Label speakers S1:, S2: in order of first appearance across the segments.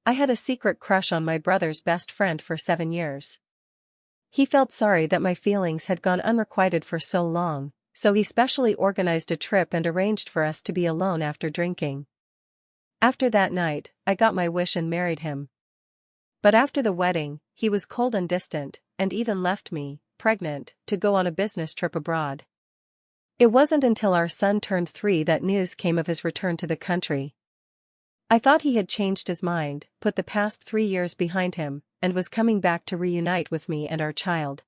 S1: I had a secret crush on my brother's best friend for 7 years. He felt sorry that my feelings had gone unrequited for so long, so he specially organized a trip and arranged for us to be alone after drinking. After that night, I got my wish and married him. But after the wedding, he was cold and distant, and even left me, pregnant, to go on a business trip abroad. It wasn't until our son turned 3 that news came of his return to the country. I thought he had changed his mind, put the past 3 years behind him, and was coming back to reunite with me and our child.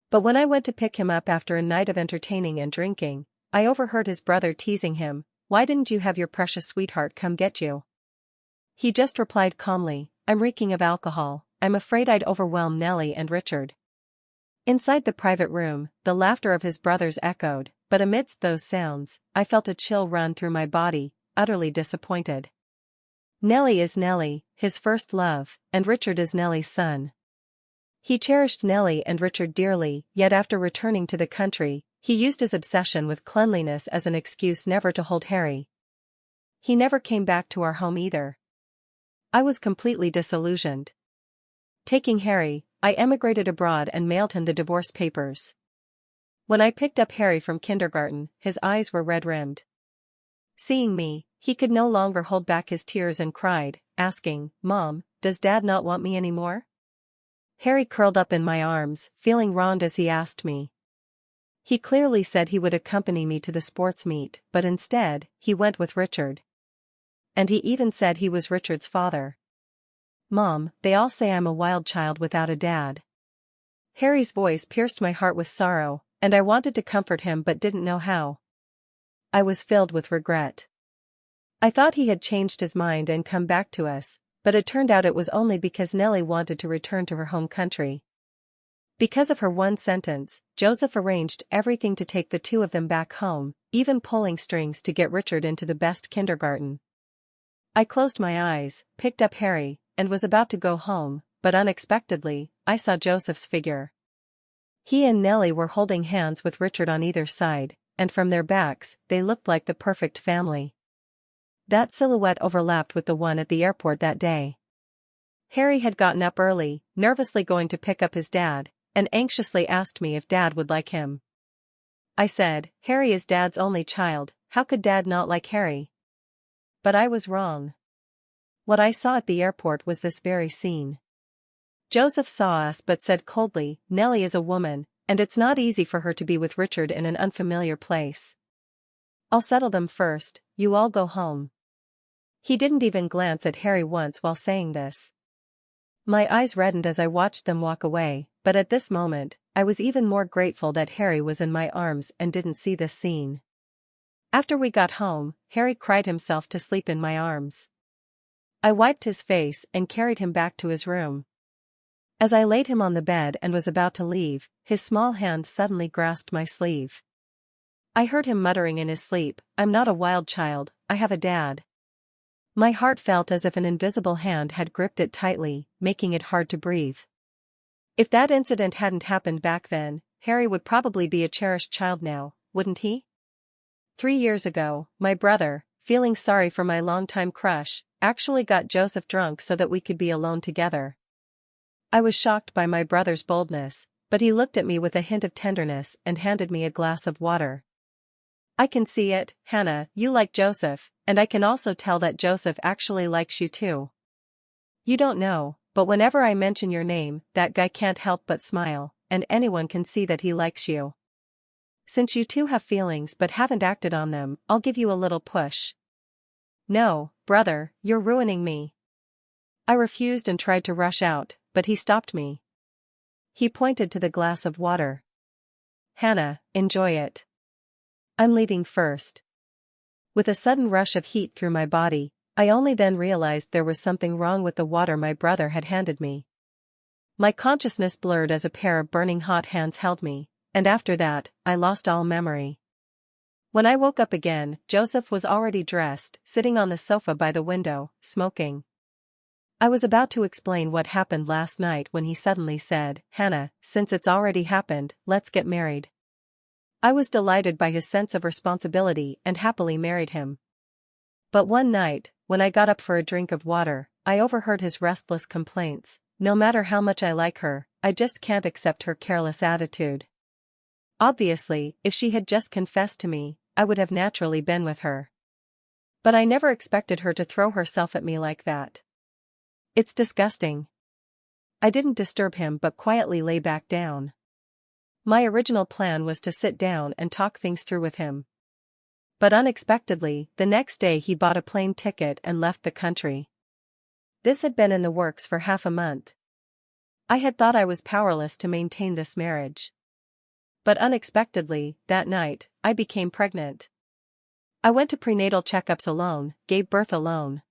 S1: But when I went to pick him up after a night of entertaining and drinking, I overheard his brother teasing him, "Why didn't you have your precious sweetheart come get you?" He just replied calmly, "I'm reeking of alcohol, I'm afraid I'd overwhelm Nellie and Richard." Inside the private room, the laughter of his brothers echoed, but amidst those sounds, I felt a chill run through my body, utterly disappointed. Nellie is Nellie, his first love, and Richard is Nellie's son. He cherished Nellie and Richard dearly, yet after returning to the country, he used his obsession with cleanliness as an excuse never to hold Harry. He never came back to our home either. I was completely disillusioned. Taking Harry, I emigrated abroad and mailed him the divorce papers. When I picked up Harry from kindergarten, his eyes were red-rimmed. Seeing me, he could no longer hold back his tears and cried, asking, "Mom, does Dad not want me anymore?" Harry curled up in my arms, feeling wronged as he asked me. He clearly said he would accompany me to the sports meet, but instead, he went with Richard. And he even said he was Richard's father. "Mom, they all say I'm a wild child without a dad." Harry's voice pierced my heart with sorrow, and I wanted to comfort him but didn't know how. I was filled with regret. I thought he had changed his mind and come back to us, but it turned out it was only because Nellie wanted to return to her home country. Because of her one sentence, Joseph arranged everything to take the 2 of them back home, even pulling strings to get Richard into the best kindergarten. I closed my eyes, picked up Harry, and was about to go home, but unexpectedly, I saw Joseph's figure. He and Nellie were holding hands with Richard on either side, and from their backs, they looked like the perfect family. That silhouette overlapped with the one at the airport that day. Harry had gotten up early, nervously going to pick up his dad, and anxiously asked me if Dad would like him. I said, "Harry is Dad's only child, how could Dad not like Harry?" But I was wrong. What I saw at the airport was this very scene. Joseph saw us but said coldly, "Nellie is a woman, and it's not easy for her to be with Richard in an unfamiliar place. I'll settle them first, you all go home." He didn't even glance at Harry once while saying this. My eyes reddened as I watched them walk away, but at this moment, I was even more grateful that Harry was in my arms and didn't see this scene. After we got home, Harry cried himself to sleep in my arms. I wiped his face and carried him back to his room. As I laid him on the bed and was about to leave, his small hand suddenly grasped my sleeve. I heard him muttering in his sleep, "I'm not a wild child, I have a dad." My heart felt as if an invisible hand had gripped it tightly, making it hard to breathe. If that incident hadn't happened back then, Harry would probably be a cherished child now, wouldn't he? 3 years ago, my brother, feeling sorry for my longtime crush, actually got Joseph drunk so that we could be alone together. I was shocked by my brother's boldness, but he looked at me with a hint of tenderness and handed me a glass of water. "I can see it, Hannah, you like Joseph, and I can also tell that Joseph actually likes you too. You don't know, but whenever I mention your name, that guy can't help but smile, and anyone can see that he likes you. Since you two have feelings but haven't acted on them, I'll give you a little push." "No, brother, you're ruining me." I refused and tried to rush out, but he stopped me. He pointed to the glass of water. "Hannah, enjoy it. I'm leaving first." With a sudden rush of heat through my body, I only then realized there was something wrong with the water my brother had handed me. My consciousness blurred as a pair of burning hot hands held me, and after that, I lost all memory. When I woke up again, Joseph was already dressed, sitting on the sofa by the window, smoking. I was about to explain what happened last night when he suddenly said, "Hannah, since it's already happened, let's get married." I was delighted by his sense of responsibility and happily married him. But one night, when I got up for a drink of water, I overheard his restless complaints. No matter how much I like her, I just can't accept her careless attitude. Obviously, if she had just confessed to me, I would have naturally been with her. But I never expected her to throw herself at me like that. It's disgusting. I didn't disturb him but quietly lay back down. My original plan was to sit down and talk things through with him. But unexpectedly, the next day he bought a plane ticket and left the country. This had been in the works for half a month. I had thought I was powerless to maintain this marriage. But unexpectedly, that night, I became pregnant. I went to prenatal checkups alone, gave birth alone.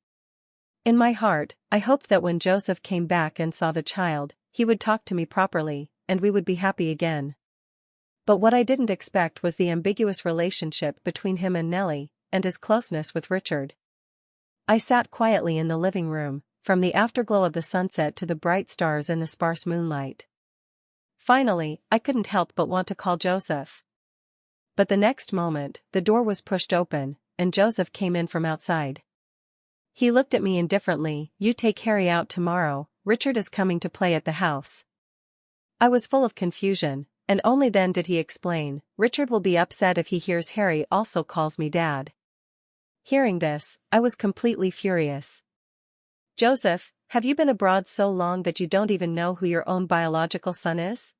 S1: In my heart, I hoped that when Joseph came back and saw the child, he would talk to me properly, and we would be happy again. But what I didn't expect was the ambiguous relationship between him and Nellie, and his closeness with Richard. I sat quietly in the living room, from the afterglow of the sunset to the bright stars in the sparse moonlight. Finally, I couldn't help but want to call Joseph. But the next moment, the door was pushed open, and Joseph came in from outside. He looked at me indifferently. "You take Harry out tomorrow, Richard is coming to play at the house." I was full of confusion, and only then did he explain, "Richard will be upset if he hears Harry also calls me Dad." Hearing this, I was completely furious. "Joseph, have you been abroad so long that you don't even know who your own biological son is?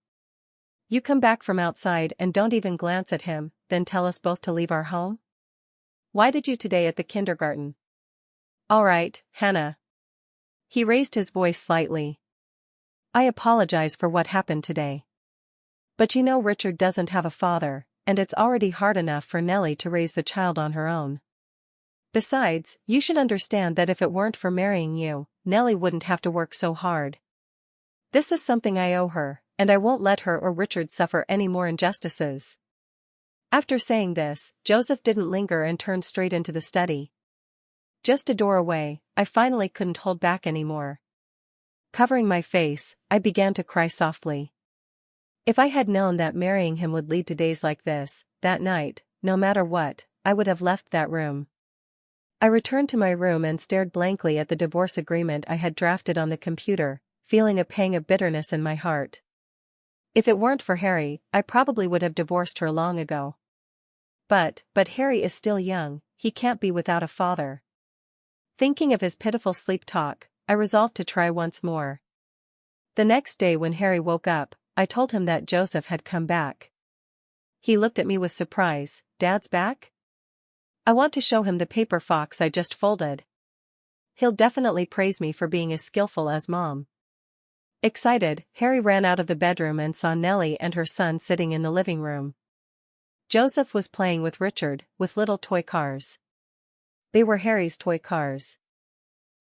S1: You come back from outside and don't even glance at him, then tell us both to leave our home? Why did you today at the kindergarten?" "All right, Hannah." He raised his voice slightly. "I apologize for what happened today. But you know Richard doesn't have a father, and it's already hard enough for Nellie to raise the child on her own. Besides, you should understand that if it weren't for marrying you, Nellie wouldn't have to work so hard. This is something I owe her, and I won't let her or Richard suffer any more injustices." After saying this, Joseph didn't linger and turned straight into the study. Just a door away, I finally couldn't hold back anymore. Covering my face, I began to cry softly. If I had known that marrying him would lead to days like this, that night, no matter what, I would have left that room. I returned to my room and stared blankly at the divorce agreement I had drafted on the computer, feeling a pang of bitterness in my heart. If it weren't for Harry, I probably would have divorced her long ago. But Harry is still young, he can't be without a father. Thinking of his pitiful sleep talk, I resolved to try once more. The next day when Harry woke up, I told him that Joseph had come back. He looked at me with surprise. "Dad's back?" "I want to show him the paper fox I just folded. He'll definitely praise me for being as skillful as Mom." Excited, Harry ran out of the bedroom and saw Nellie and her son sitting in the living room. Joseph was playing with Richard, with little toy cars. They were Harry's toy cars.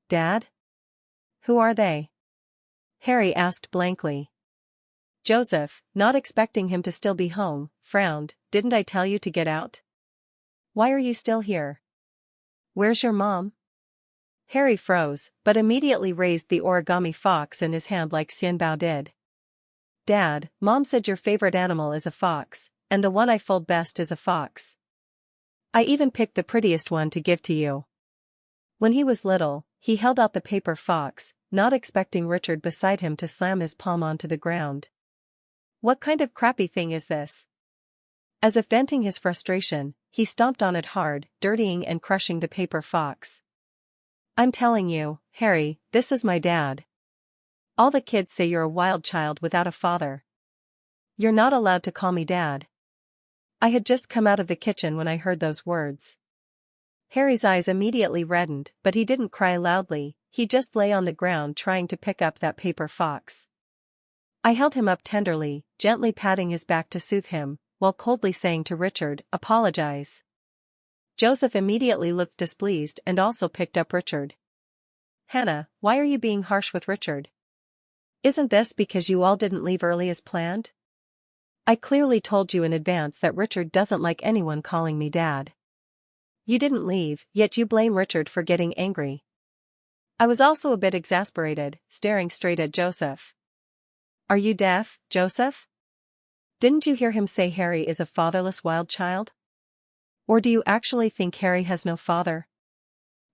S1: "Dad? Who are they?" Harry asked blankly. Joseph, not expecting him to still be home, frowned. "Didn't I tell you to get out? Why are you still here? Where's your mom?" Harry froze, but immediately raised the origami fox in his hand like Xianbao did. "Dad, Mom said your favorite animal is a fox, and the one I fold best is a fox. I even picked the prettiest one to give to you." When he was little, he held out the paper fox, not expecting Richard beside him to slam his palm onto the ground. "What kind of crappy thing is this?" As if venting his frustration, he stomped on it hard, dirtying and crushing the paper fox. "I'm telling you, Harry, this is my dad. All the kids say you're a wild child without a father. You're not allowed to call me Dad." I had just come out of the kitchen when I heard those words. Harry's eyes immediately reddened, but he didn't cry loudly, he just lay on the ground trying to pick up that paper fox. I held him up tenderly, gently patting his back to soothe him, while coldly saying to Richard, "Apologize." Joseph immediately looked displeased and also picked up Richard. "Hannah, why are you being harsh with Richard? Isn't this because you all didn't leave early as planned? I clearly told you in advance that Richard doesn't like anyone calling me Dad. You didn't leave, yet you blame Richard for getting angry." I was also a bit exasperated, staring straight at Joseph. "Are you deaf, Joseph? Didn't you hear him say Harry is a fatherless wild child? Or do you actually think Harry has no father?"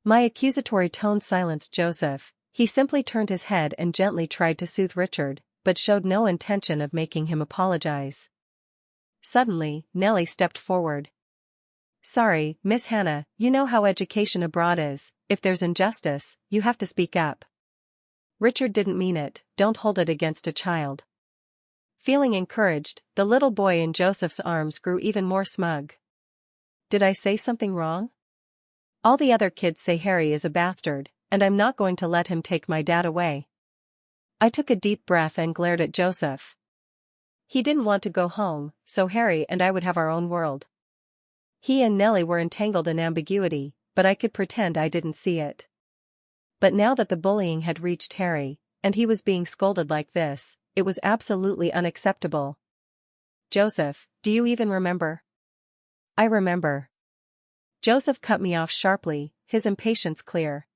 S1: My accusatory tone silenced Joseph, He simply turned his head and gently tried to soothe Richard, but showed no intention of making him apologize. Suddenly, Nellie stepped forward. "Sorry, Miss Hannah, you know how education abroad is, if there's injustice, you have to speak up." "Richard didn't mean it, don't hold it against a child." Feeling encouraged, the little boy in Joseph's arms grew even more smug. "Did I say something wrong? All the other kids say Harry is a bastard, and I'm not going to let him take my dad away." I took a deep breath and glared at Joseph. He didn't want to go home, so Harry and I would have our own world. He and Nellie were entangled in ambiguity, but I could pretend I didn't see it. But now that the bullying had reached Harry, and he was being scolded like this, it was absolutely unacceptable. "Joseph, do you even remember?" "I remember." Joseph cut me off sharply, his impatience clear.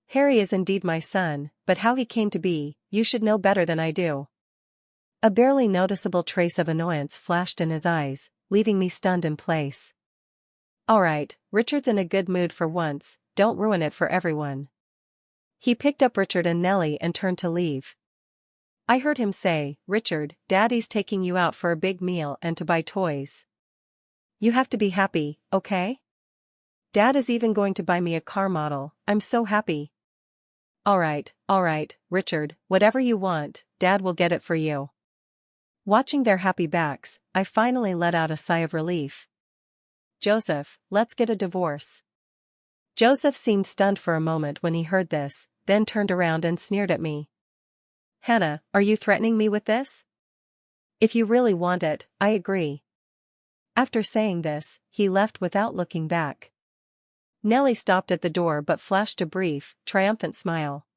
S1: "Harry is indeed my son, but how he came to be, you should know better than I do." A barely noticeable trace of annoyance flashed in his eyes, leaving me stunned in place. "All right, Richard's in a good mood for once, don't ruin it for everyone." He picked up Richard and Nellie and turned to leave. I heard him say, "Richard, Daddy's taking you out for a big meal and to buy toys. You have to be happy, okay? Dad is even going to buy me a car model, I'm so happy." All right, Richard, whatever you want, Dad will get it for you." Watching their happy backs, I finally let out a sigh of relief. "Joseph, let's get a divorce." Joseph seemed stunned for a moment when he heard this, then turned around and sneered at me. "Hannah, are you threatening me with this? If you really want it, I agree." After saying this, he left without looking back. Nellie stopped at the door but flashed a brief, triumphant smile.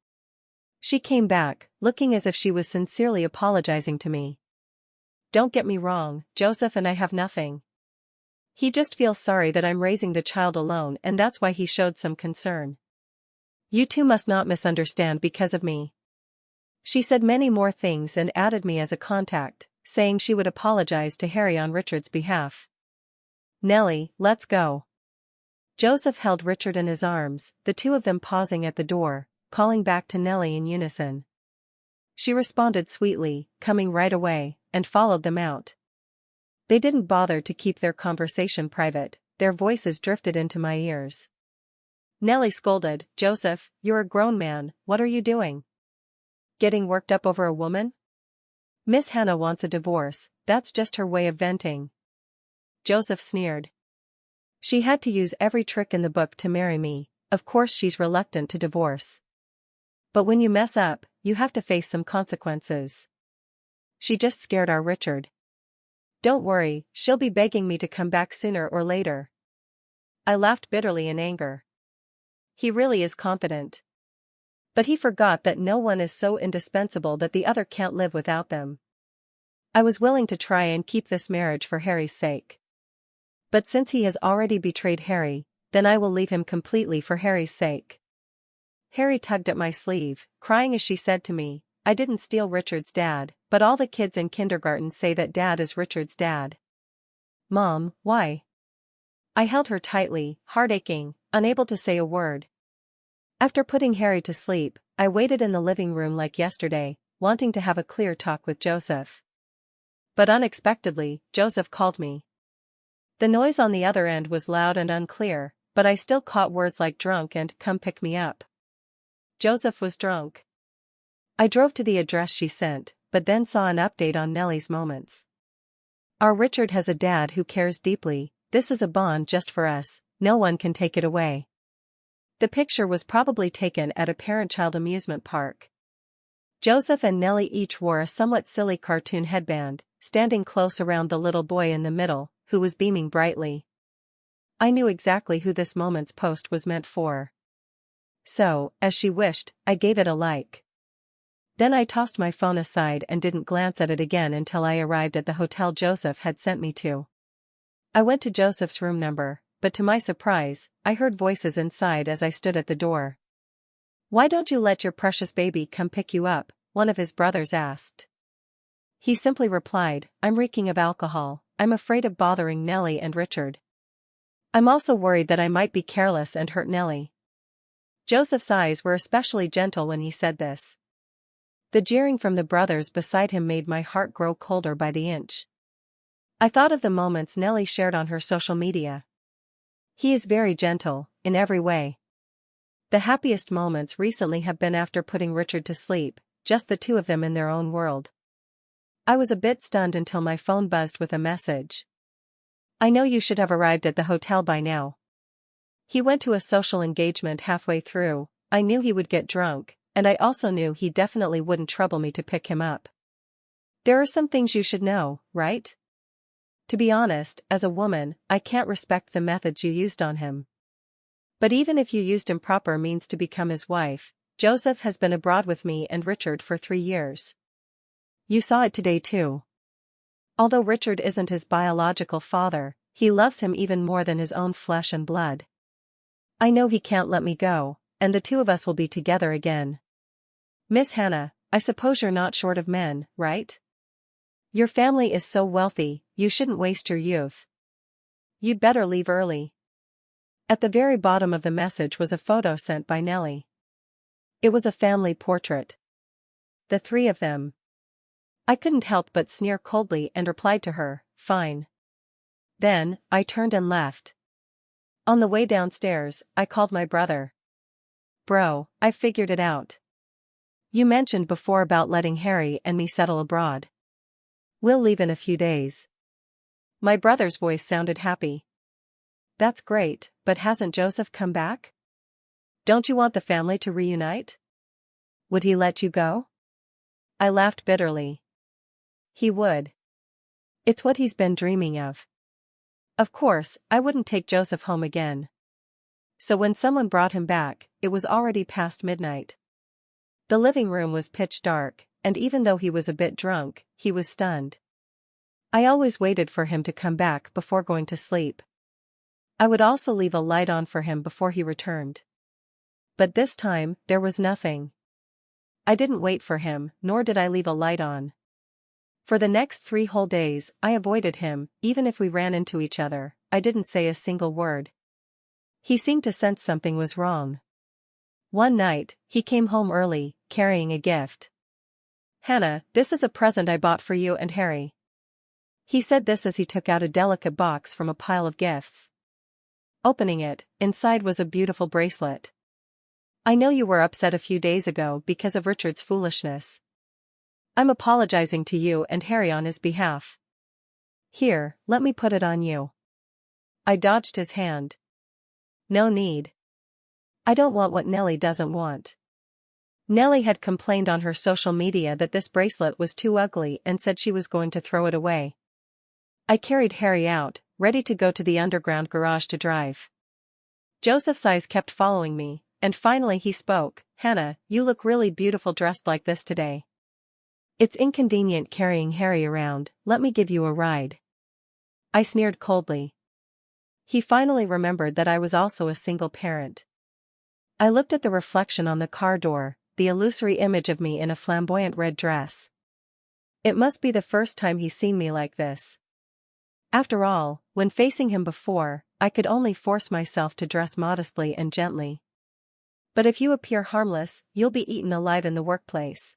S1: She came back, looking as if she was sincerely apologizing to me. "Don't get me wrong, Joseph and I have nothing. He just feels sorry that I'm raising the child alone and that's why he showed some concern. You two must not misunderstand because of me." She said many more things and added me as a contact, saying she would apologize to Harry on Richard's behalf. "Nellie, let's go." Joseph held Richard in his arms, the two of them pausing at the door, calling back to Nellie in unison. She responded sweetly, coming right away, and followed them out. They didn't bother to keep their conversation private, their voices drifted into my ears. Nellie scolded, "Joseph, you're a grown man, what are you doing? Getting worked up over a woman? Miss Hannah wants a divorce, that's just her way of venting." Joseph sneered. "She had to use every trick in the book to marry me, of course she's reluctant to divorce. But when you mess up, you have to face some consequences. She just scared our Richard. Don't worry, she'll be begging me to come back sooner or later." I laughed bitterly in anger. He really is confident. But he forgot that no one is so indispensable that the other can't live without them. I was willing to try and keep this marriage for Harry's sake. But since he has already betrayed Harry, then I will leave him completely for Harry's sake. Harry tugged at my sleeve, crying as she said to me, "I didn't steal Richard's dad, but all the kids in kindergarten say that Dad is Richard's dad." "Mom, why?" I held her tightly, heart aching, unable to say a word. After putting Harry to sleep, I waited in the living room like yesterday, wanting to have a clear talk with Joseph. But unexpectedly, Joseph called me. The noise on the other end was loud and unclear, but I still caught words like drunk and come pick me up. Joseph was drunk. I drove to the address she sent, but then saw an update on Nellie's moments. "Our Richard has a dad who cares deeply, this is a bond just for us, no one can take it away." The picture was probably taken at a parent-child amusement park. Joseph and Nellie each wore a somewhat silly cartoon headband, standing close around the little boy in the middle, who was beaming brightly. I knew exactly who this moment's post was meant for. So, as she wished, I gave it a like. Then I tossed my phone aside and didn't glance at it again until I arrived at the hotel Joseph had sent me to. I went to Joseph's room number, but to my surprise, I heard voices inside as I stood at the door. "Why don't you let your precious baby come pick you up?" one of his brothers asked. He simply replied, "I'm reeking of alcohol, I'm afraid of bothering Nellie and Richard. I'm also worried that I might be careless and hurt Nellie." Joseph's eyes were especially gentle when he said this. The jeering from the brothers beside him made my heart grow colder by the inch. I thought of the moments Nellie shared on her social media. He is very gentle, in every way. The happiest moments recently have been after putting Richard to sleep, just the two of them in their own world. I was a bit stunned until my phone buzzed with a message. I know you should have arrived at the hotel by now. He went to a social engagement halfway through. I knew he would get drunk, and I also knew he definitely wouldn't trouble me to pick him up. There are some things you should know, right? To be honest, as a woman, I can't respect the methods you used on him. But even if you used improper means to become his wife, Joseph has been abroad with me and Richard for 3 years. You saw it today too. Although Richard isn't his biological father, he loves him even more than his own flesh and blood. I know he can't let me go, and the two of us will be together again. Miss Hannah, I suppose you're not short of men, right? Your family is so wealthy, you shouldn't waste your youth. You'd better leave early. At the very bottom of the message was a photo sent by Nellie. It was a family portrait. The three of them. I couldn't help but sneer coldly and replied to her, fine. Then, I turned and left. On the way downstairs, I called my brother. Bro, I figured it out. You mentioned before about letting Harry and me settle abroad. We'll leave in a few days. My brother's voice sounded happy. That's great, but hasn't Joseph come back? Don't you want the family to reunite? Would he let you go? I laughed bitterly. He would. It's what he's been dreaming of. Of course, I wouldn't take Joseph home again. So when someone brought him back, it was already past midnight. The living room was pitch dark, and even though he was a bit drunk, he was stunned. I always waited for him to come back before going to sleep. I would also leave a light on for him before he returned. But this time, there was nothing. I didn't wait for him, nor did I leave a light on. For the next 3 whole days, I avoided him. Even if we ran into each other, I didn't say a single word. He seemed to sense something was wrong. One night, he came home early, carrying a gift. Hannah, this is a present I bought for you and Harry. He said this as he took out a delicate box from a pile of gifts. Opening it, inside was a beautiful bracelet. I know you were upset a few days ago because of Richard's foolishness. I'm apologizing to you and Harry on his behalf. Here, let me put it on you. I dodged his hand. No need. I don't want what Nellie doesn't want. Nellie had complained on her social media that this bracelet was too ugly and said she was going to throw it away. I carried Harry out, ready to go to the underground garage to drive. Joseph's eyes kept following me, and finally he spoke. Hannah, you look really beautiful dressed like this today. It's inconvenient carrying Harry around, let me give you a ride. I sneered coldly. He finally remembered that I was also a single parent. I looked at the reflection on the car door, the illusory image of me in a flamboyant red dress. It must be the first time he's seen me like this. After all, when facing him before, I could only force myself to dress modestly and gently. But if you appear harmless, you'll be eaten alive in the workplace.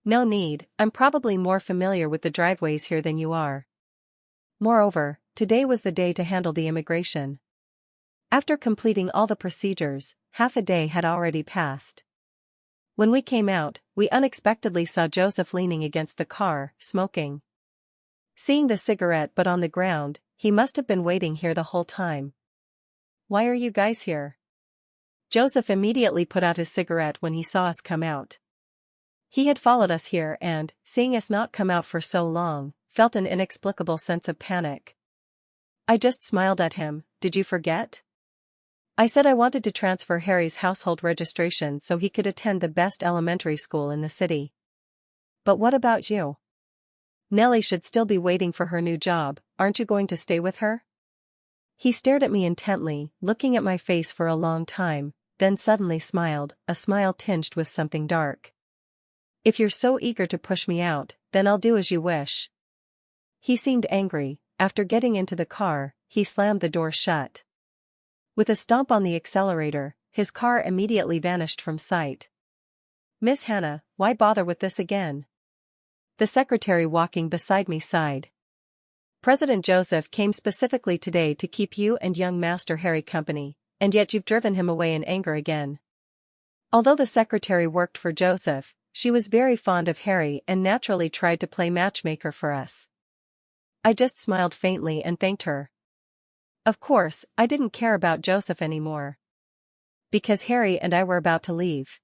S1: No need, I'm probably more familiar with the driveways here than you are. Moreover, today was the day to handle the immigration. After completing all the procedures, half a day had already passed. When we came out, we unexpectedly saw Joseph leaning against the car, smoking. Seeing the cigarette butt on the ground, he must have been waiting here the whole time. Why are you guys here? Joseph immediately put out his cigarette when he saw us come out. He had followed us here and, seeing us not come out for so long, felt an inexplicable sense of panic. I just smiled at him. Did you forget? I said I wanted to transfer Harry's household registration so he could attend the best elementary school in the city. But what about you? Nellie should still be waiting for her new job, aren't you going to stay with her? He stared at me intently, looking at my face for a long time, then suddenly smiled, a smile tinged with something dark. If you're so eager to push me out, then I'll do as you wish. He seemed angry. After getting into the car, he slammed the door shut. With a stomp on the accelerator, his car immediately vanished from sight. "Miss Hannah, why bother with this again?" The secretary walking beside me sighed. "President Joseph came specifically today to keep you and young Master Harry company, and yet you've driven him away in anger again." Although the secretary worked for Joseph, she was very fond of Harry and naturally tried to play matchmaker for us. I just smiled faintly and thanked her. Of course, I didn't care about Joseph anymore. Because Harry and I were about to leave.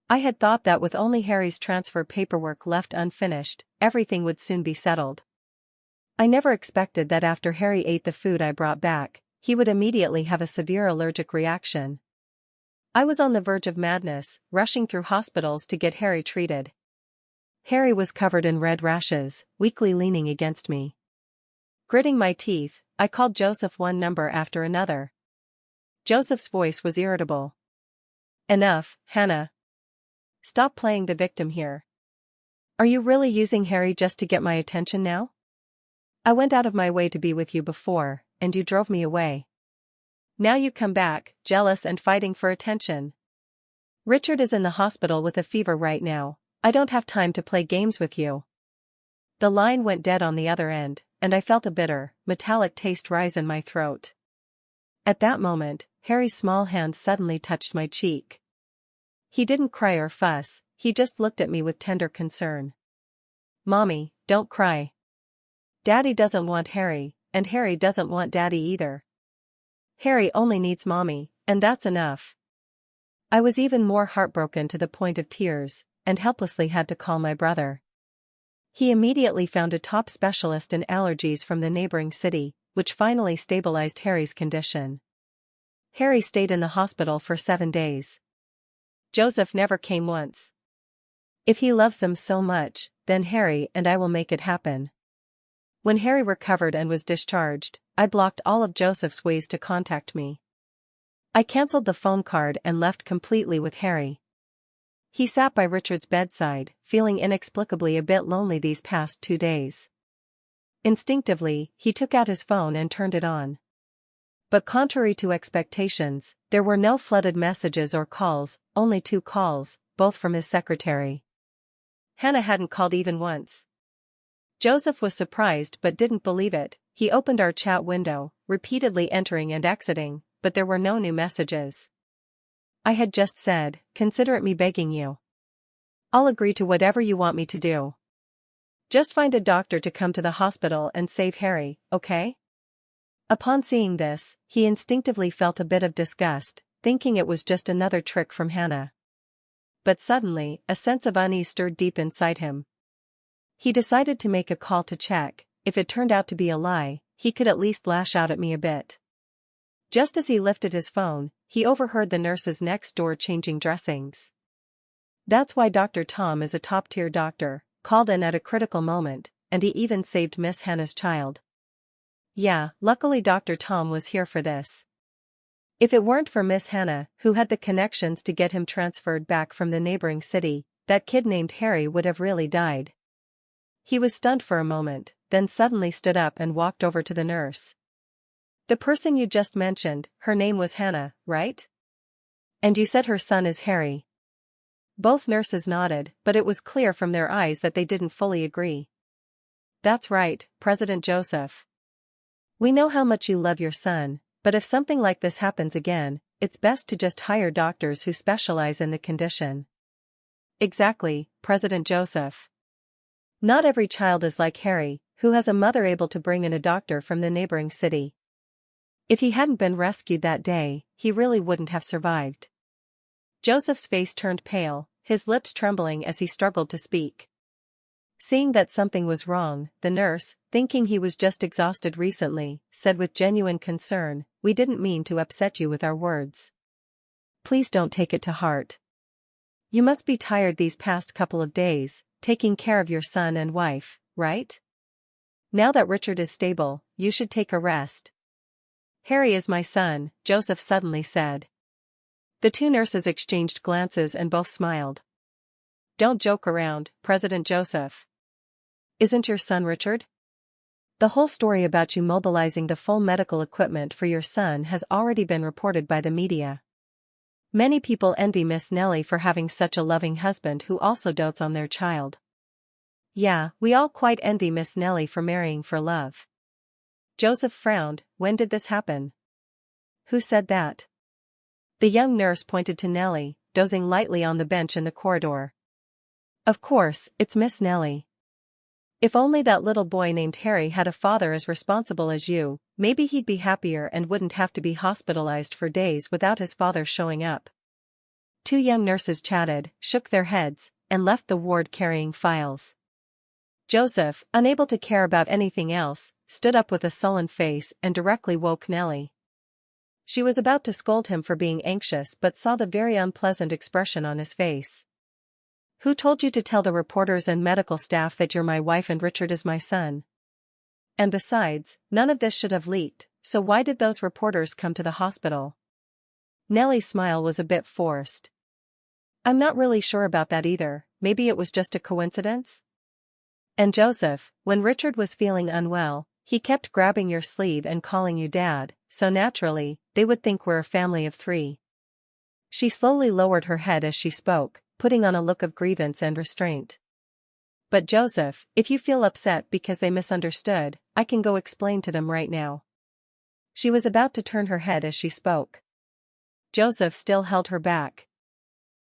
S1: I had thought that with only Harry's transfer paperwork left unfinished, everything would soon be settled. I never expected that after Harry ate the food I brought back, he would immediately have a severe allergic reaction. I was on the verge of madness, rushing through hospitals to get Harry treated. Harry was covered in red rashes, weakly leaning against me. Gritting my teeth, I called Joseph one number after another. Joseph's voice was irritable. "Enough, Hannah. Stop playing the victim here. Are you really using Harry just to get my attention now? I went out of my way to be with you before, and you drove me away. Now you come back, jealous and fighting for attention. Richard is in the hospital with a fever right now. I don't have time to play games with you." The line went dead on the other end, and I felt a bitter, metallic taste rise in my throat. At that moment, Harry's small hand suddenly touched my cheek. He didn't cry or fuss, he just looked at me with tender concern. "Mommy, don't cry. Daddy doesn't want Harry, and Harry doesn't want Daddy either. Harry only needs Mommy, and that's enough." I was even more heartbroken to the point of tears, and helplessly had to call my brother. He immediately found a top specialist in allergies from the neighboring city, which finally stabilized Harry's condition. Harry stayed in the hospital for 7 days. Joseph never came once. If he loves them so much, then Harry and I will make it happen. When Harry recovered and was discharged, I blocked all of Joseph's ways to contact me. I cancelled the phone card and left completely with Harry. He sat by Richard's bedside, feeling inexplicably a bit lonely these past 2 days. Instinctively, he took out his phone and turned it on. But contrary to expectations, there were no flooded messages or calls, only 2 calls, both from his secretary. Hannah hadn't called even once. Joseph was surprised but didn't believe it. He opened our chat window, repeatedly entering and exiting, but there were no new messages. I had just said, "Consider me begging you. I'll agree to whatever you want me to do. Just find a doctor to come to the hospital and save Harry, okay?" Upon seeing this, he instinctively felt a bit of disgust, thinking it was just another trick from Hannah. But suddenly, a sense of unease stirred deep inside him. He decided to make a call to check. If it turned out to be a lie, he could at least lash out at me a bit. Just as he lifted his phone, he overheard the nurses next door changing dressings. "That's why Dr. Tom is a top-tier doctor, called in at a critical moment, and he even saved Miss Hannah's child." Yeah, luckily Dr. Tom was here for this. If it weren't for Miss Hannah, who had the connections to get him transferred back from the neighboring city, that kid named Harry would have really died. He was stunned for a moment, then suddenly stood up and walked over to the nurse. "The person you just mentioned, her name was Hannah, right? And you said her son is Harry?" Both nurses nodded, but it was clear from their eyes that they didn't fully agree. "That's right, President Joseph. We know how much you love your son, but if something like this happens again, it's best to just hire doctors who specialize in the condition." "Exactly, President Joseph. Not every child is like Harry, who has a mother able to bring in a doctor from the neighboring city. If he hadn't been rescued that day, he really wouldn't have survived." Joseph's face turned pale, his lips trembling as he struggled to speak. Seeing that something was wrong, the nurse, thinking he was just exhausted recently, said with genuine concern, "We didn't mean to upset you with our words. Please don't take it to heart. You must be tired these past couple of days, taking care of your son and wife, right? Now that Richard is stable, you should take a rest." "Harry is my son," Joseph suddenly said. The 2 nurses exchanged glances and both smiled. "Don't joke around, President Joseph. Isn't your son Richard? The whole story about you mobilizing the full medical equipment for your son has already been reported by the media. Many people envy Miss Nellie for having such a loving husband who also dotes on their child. Yeah, we all quite envy Miss Nellie for marrying for love. Joseph frowned. When did this happen? Who said that? The young nurse pointed to Nellie, dozing lightly on the bench in the corridor. Of course, it's Miss Nellie. If only that little boy named Harry had a father as responsible as you, maybe he'd be happier and wouldn't have to be hospitalized for days without his father showing up. Two young nurses chatted, shook their heads, and left the ward carrying files. Joseph, unable to care about anything else, stood up with a sullen face and directly woke Nellie. She was about to scold him for being anxious but saw the very unpleasant expression on his face. Who told you to tell the reporters and medical staff that you're my wife and Richard is my son? And besides, none of this should have leaked, so why did those reporters come to the hospital? Nellie's smile was a bit forced. I'm not really sure about that either, maybe it was just a coincidence? And Joseph, when Richard was feeling unwell, he kept grabbing your sleeve and calling you Dad, so naturally, they would think we're a family of three. She slowly lowered her head as she spoke, putting on a look of grievance and restraint. But Joseph, if you feel upset because they misunderstood, I can go explain to them right now. She was about to turn her head as she spoke. Joseph still held her back.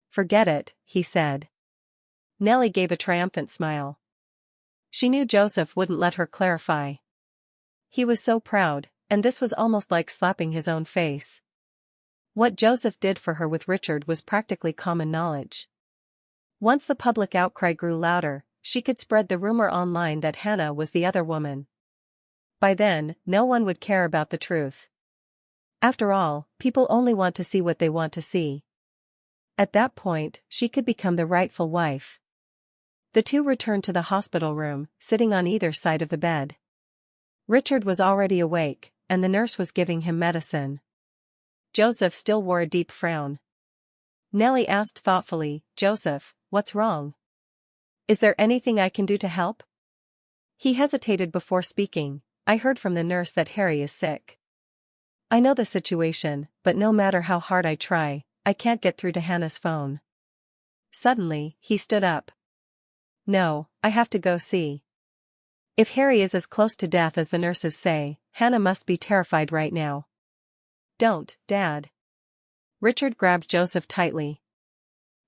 S1: Forget it, he said. Nellie gave a triumphant smile. She knew Joseph wouldn't let her clarify. He was so proud, and this was almost like slapping his own face. What Joseph did for her with Richard was practically common knowledge. Once the public outcry grew louder, she could spread the rumor online that Hannah was the other woman. By then, no one would care about the truth. After all, people only want to see what they want to see. At that point, she could become the rightful wife. The two returned to the hospital room, sitting on either side of the bed. Richard was already awake, and the nurse was giving him medicine. Joseph still wore a deep frown. Nellie asked thoughtfully, Joseph, what's wrong? Is there anything I can do to help? He hesitated before speaking. I heard from the nurse that Harry is sick. I know the situation, but no matter how hard I try, I can't get through to Hannah's phone. Suddenly, he stood up. No, I have to go see. If Harry is as close to death as the nurses say, Hannah must be terrified right now. Don't, Dad. Richard grabbed Joseph tightly.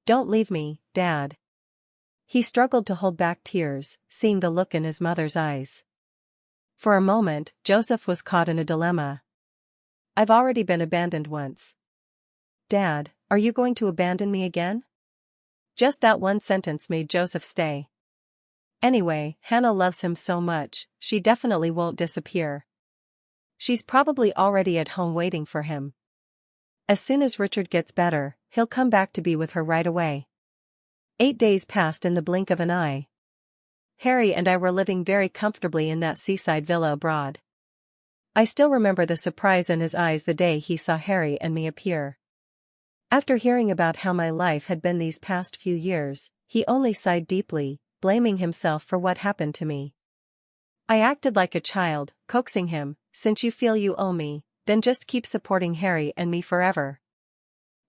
S1: Don't leave me, Dad. He struggled to hold back tears, seeing the look in his mother's eyes. For a moment, Joseph was caught in a dilemma. I've already been abandoned once. Dad, are you going to abandon me again? Just that one sentence made Joseph stay. Anyway, Hannah loves him so much, she definitely won't disappear. She's probably already at home waiting for him. As soon as Richard gets better, he'll come back to be with her right away. 8 days passed in the blink of an eye. Harry and I were living very comfortably in that seaside villa abroad. I still remember the surprise in his eyes the day he saw Harry and me appear. After hearing about how my life had been these past few years, he only sighed deeply, blaming himself for what happened to me. I acted like a child, coaxing him, since you feel you owe me, then just keep supporting Harry and me forever.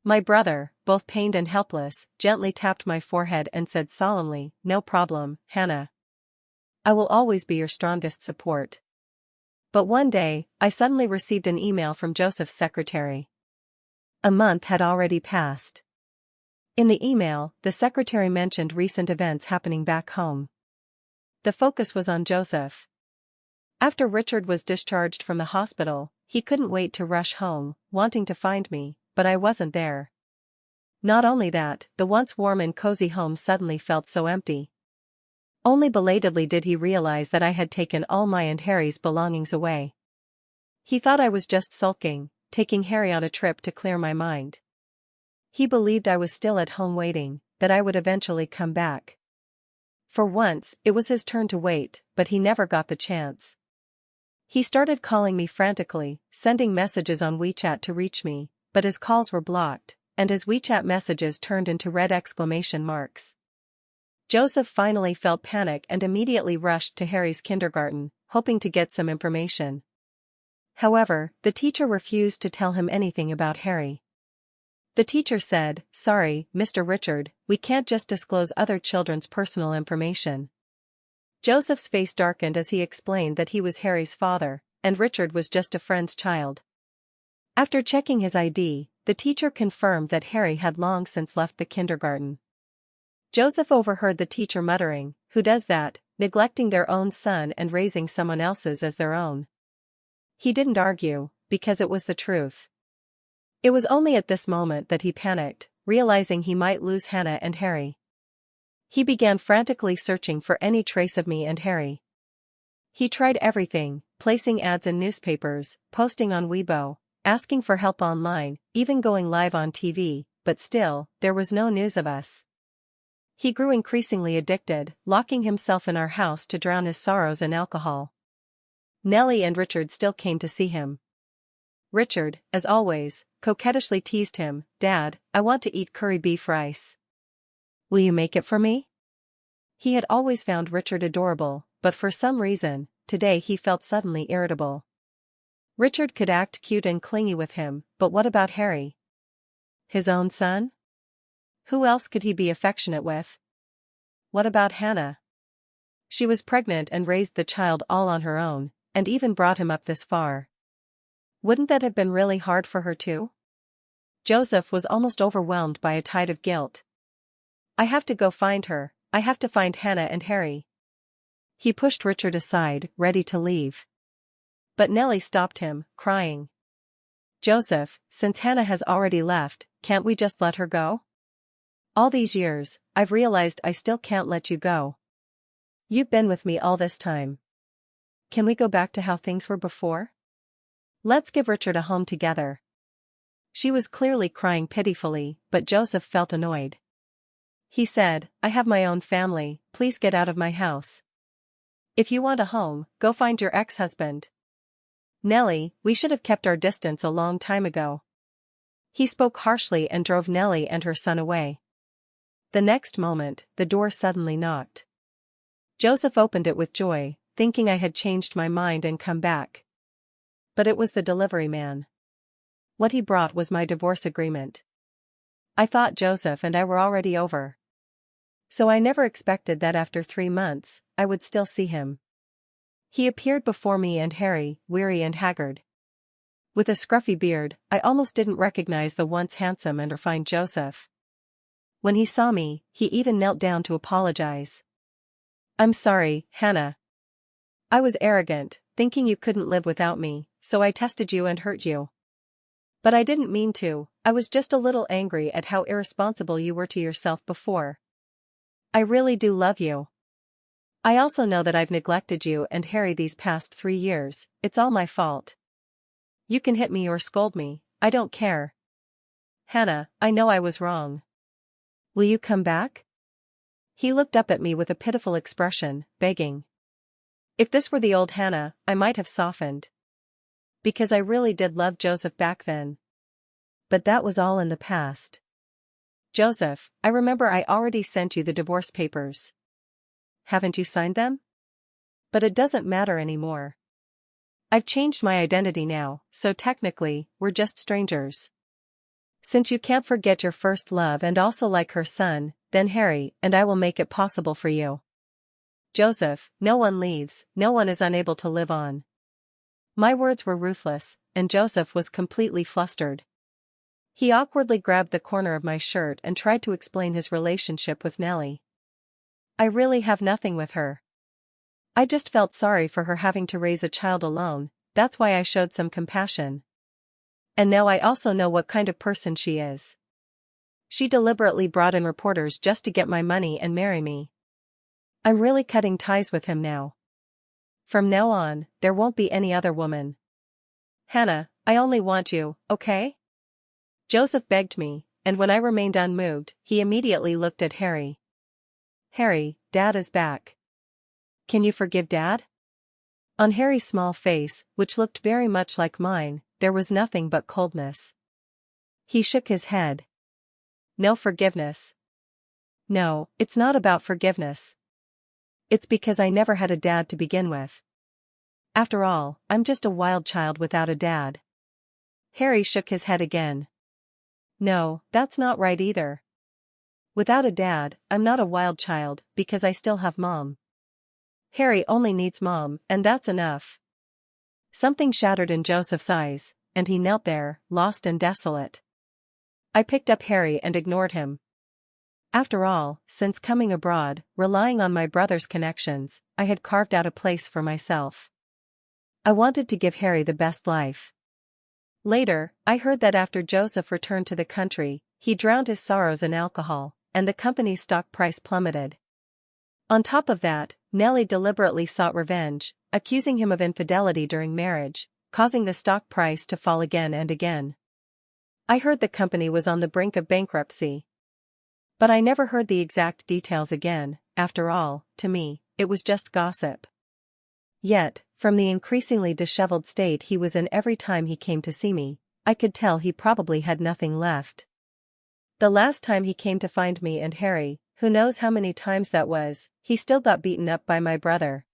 S1: My brother, both pained and helpless, gently tapped my forehead and said solemnly, no problem, Hannah. I will always be your strongest support. But one day, I suddenly received an email from Joseph's secretary. A month had already passed. In the email, the secretary mentioned recent events happening back home. The focus was on Joseph. After Richard was discharged from the hospital, he couldn't wait to rush home, wanting to find me, but I wasn't there. Not only that, the once warm and cozy home suddenly felt so empty. Only belatedly did he realize that I had taken all my and Harry's belongings away. He thought I was just sulking, taking Harry on a trip to clear my mind. He believed I was still at home waiting, that I would eventually come back. For once, it was his turn to wait, but he never got the chance. He started calling me frantically, sending messages on WeChat to reach me, but his calls were blocked, and his WeChat messages turned into red exclamation marks. Joseph finally felt panic and immediately rushed to Harry's kindergarten, hoping to get some information. However, the teacher refused to tell him anything about Harry. The teacher said, "Sorry, Mr. Richard, we can't just disclose other children's personal information." Joseph's face darkened as he explained that he was Harry's father, and Richard was just a friend's child. After checking his ID, the teacher confirmed that Harry had long since left the kindergarten. Joseph overheard the teacher muttering, "Who does that, neglecting their own son and raising someone else's as their own?" He didn't argue, because it was the truth. It was only at this moment that he panicked, realizing he might lose Hannah and Harry. He began frantically searching for any trace of me and Harry. He tried everything, placing ads in newspapers, posting on Weibo, asking for help online, even going live on TV, but still, there was no news of us. He grew increasingly addicted, locking himself in our house to drown his sorrows in alcohol. Nellie and Richard still came to see him. Richard, as always, coquettishly teased him, "Dad, I want to eat curry beef rice. Will you make it for me?" He had always found Richard adorable, but for some reason, today he felt suddenly irritable. Richard could act cute and clingy with him, but what about Harry? His own son? Who else could he be affectionate with? What about Hannah? She was pregnant and raised the child all on her own, and even brought him up this far. Wouldn't that have been really hard for her too? Joseph was almost overwhelmed by a tide of guilt. "I have to go find her, I have to find Hannah and Harry." He pushed Richard aside, ready to leave. But Nellie stopped him, crying, "Joseph, since Hannah has already left, can't we just let her go? All these years, I've realized I still can't let you go. You've been with me all this time. Can we go back to how things were before? Let's give Richard a home together." She was clearly crying pitifully, but Joseph felt annoyed. He said, "I have my own family, please get out of my house. If you want a home, go find your ex-husband. Nellie, we should have kept our distance a long time ago." He spoke harshly and drove Nellie and her son away. The next moment, the door suddenly knocked. Joseph opened it with joy, thinking I had changed my mind and come back. But it was the delivery man. What he brought was my divorce agreement. I thought Joseph and I were already over. So I never expected that after 3 months, I would still see him. He appeared before me and Harry, weary and haggard. With a scruffy beard, I almost didn't recognize the once handsome and refined Joseph. When he saw me, he even knelt down to apologize. "I'm sorry, Hannah. I was arrogant, thinking you couldn't live without me, so I tested you and hurt you. But I didn't mean to, I was just a little angry at how irresponsible you were to yourself before. I really do love you. I also know that I've neglected you and Harry these past 3 years, it's all my fault. You can hit me or scold me, I don't care. Hannah, I know I was wrong. Will you come back?" He looked up at me with a pitiful expression, begging. If this were the old Hannah, I might have softened. Because I really did love Joseph back then. But that was all in the past. "Joseph, I remember I already sent you the divorce papers. Haven't you signed them? But it doesn't matter anymore. I've changed my identity now, so technically, we're just strangers. Since you can't forget your first love and also like her son, then Harry and I will make it possible for you. Joseph, no one leaves, no one is unable to live on." My words were ruthless, and Joseph was completely flustered. He awkwardly grabbed the corner of my shirt and tried to explain his relationship with Nellie. "I really have nothing with her. I just felt sorry for her having to raise a child alone, that's why I showed some compassion. And now I also know what kind of person she is. She deliberately brought in reporters just to get my money and marry me. I'm really cutting ties with him now. From now on, there won't be any other woman. Hannah, I only want you, okay?" Joseph begged me, and when I remained unmoved, he immediately looked at Harry. "Harry, Dad is back. Can you forgive Dad?" On Harry's small face, which looked very much like mine, there was nothing but coldness. He shook his head. "No forgiveness. No, it's not about forgiveness. It's because I never had a dad to begin with. After all, I'm just a wild child without a dad." Harry shook his head again. No, that's not right either. Without a dad, I'm not a wild child, because I still have mom. Harry only needs mom, and that's enough. Something shattered in Joseph's eyes, and he knelt there, lost and desolate. I picked up Harry and ignored him. After all, since coming abroad, relying on my brother's connections, I had carved out a place for myself. I wanted to give Harry the best life. Later, I heard that after Joseph returned to the country, he drowned his sorrows in alcohol, and the company's stock price plummeted. On top of that, Nellie deliberately sought revenge, accusing him of infidelity during marriage, causing the stock price to fall again and again. I heard the company was on the brink of bankruptcy. But I never heard the exact details again. After all, to me, it was just gossip. Yet, from the increasingly disheveled state he was in every time he came to see me, I could tell he probably had nothing left. The last time he came to find me and Harry, who knows how many times that was, he still got beaten up by my brother.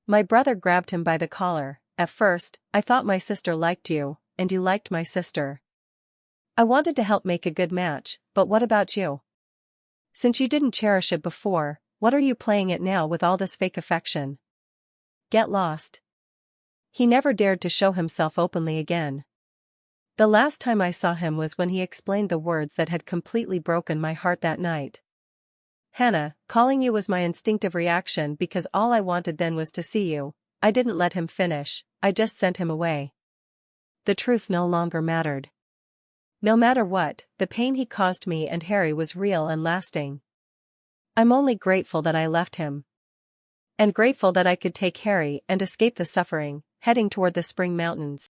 S1: My brother grabbed him by the collar. At first, I thought my sister liked you, and you liked my sister. I wanted to help make a good match, but what about you? Since you didn't cherish it before, what are you playing it now with all this fake affection? Get lost. He never dared to show himself openly again. The last time I saw him was when he explained the words that had completely broken my heart that night. Hannah, calling you was my instinctive reaction because all I wanted then was to see you. I didn't let him finish, I just sent him away. The truth no longer mattered. No matter what, the pain he caused me and Harry was real and lasting. I'm only grateful that I left him. And grateful that I could take Harry and escape the suffering, heading toward the spring mountains.